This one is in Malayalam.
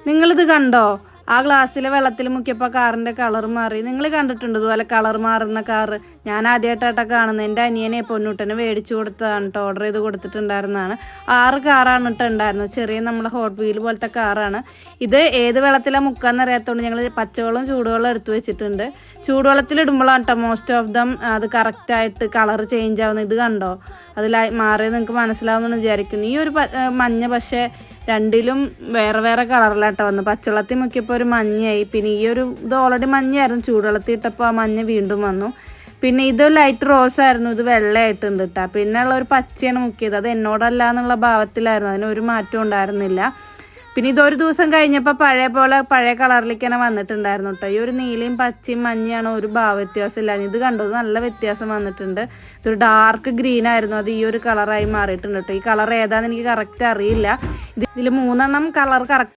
നിങ്ങളിത് കണ്ടോ? ആ ഗ്ലാസ്സിലെ വെള്ളത്തിൽ മുക്കിയപ്പോൾ കാറിൻ്റെ കളർ മാറി. നിങ്ങൾ കണ്ടിട്ടുണ്ട് ഇതുപോലെ കളർ മാറുന്ന കാറ്? ഞാൻ ആദ്യമായിട്ടാണ് കാണുന്നത്. എൻ്റെ അനിയനെ പൊന്നൂട്ടന് മേടിച്ചു കൊടുത്തതാണ് കേട്ടോ, ഓർഡർ ചെയ്ത് കൊടുത്തിട്ടുണ്ടായിരുന്നതാണ്. 6 കാറാണ് കേട്ടോ ഉണ്ടായിരുന്നത്. ചെറിയ നമ്മളെ ഹോട്ട് വീൽ പോലത്തെ കാറാണ് ഇത്. ഏത് വെള്ളത്തിലാണ് മുക്കാന്ന് അറിയാത്തതുകൊണ്ട് ഞങ്ങൾ പച്ചവെള്ളം ചൂടുവെള്ളം എടുത്തു വെച്ചിട്ടുണ്ട്. ചൂടുവെള്ളത്തിലിടുമ്പോഴാണ് കേട്ടോ മോസ്റ്റ് ഓഫ് ദം അത് കറക്റ്റായിട്ട് കളർ ചേഞ്ച് ആവുന്നത്. ഇത് കണ്ടോ, അതിലായി മാറിയത് നിങ്ങൾക്ക് മനസ്സിലാവുമെന്ന് വിചാരിക്കുന്നു. ഈ ഒരു മഞ്ഞ പക്ഷേ രണ്ടിലും വേറെ വേറെ കളറിലാട്ടോ വന്നു. പച്ചവെള്ളത്തിൽ മുക്കിയപ്പോൾ ഒരു മഞ്ഞയായി. പിന്നെ ഈ ഒരു ഇത് ഓൾറെഡി മഞ്ഞയായിരുന്നു, ചൂടുവെള്ളത്തിൽ ഇട്ടപ്പോൾ ആ മഞ്ഞ വീണ്ടും വന്നു. പിന്നെ ഇത് ലൈറ്റ് റോസ് ആയിരുന്നു, ഇത് വെള്ളയായിട്ടുണ്ട് കേട്ടോ. പിന്നെ ഉള്ള ഒരു പച്ചയാണ് മുക്കിയത്. അത് എന്നോടല്ല എന്നുള്ള ഭാവത്തിലായിരുന്നു, അതിനൊരു മാറ്റം ഉണ്ടായിരുന്നില്ല. പിന്നെ ഇതൊരു ദിവസം കഴിഞ്ഞപ്പോൾ പഴയ കളറിലേക്ക് തന്നെ വന്നിട്ടുണ്ടായിരുന്നു കേട്ടോ. ഈ ഒരു നീലയും പച്ചയും മഞ്ഞയാണ്, ഒരു വ്യത്യാസം ഇല്ല. ഇത് കണ്ടത് നല്ല വ്യത്യാസം വന്നിട്ടുണ്ട്. ഇതൊരു ഡാർക്ക് ഗ്രീൻ ആയിരുന്നു, അത് ഈ ഒരു കളറായി മാറിയിട്ടുണ്ട് കേട്ടോ. ഈ കളർ ഏതാണെന്ന് എനിക്ക് കറക്റ്റ് അറിയില്ല. ഇതിൽ 3 കളർ കറക്റ്റ്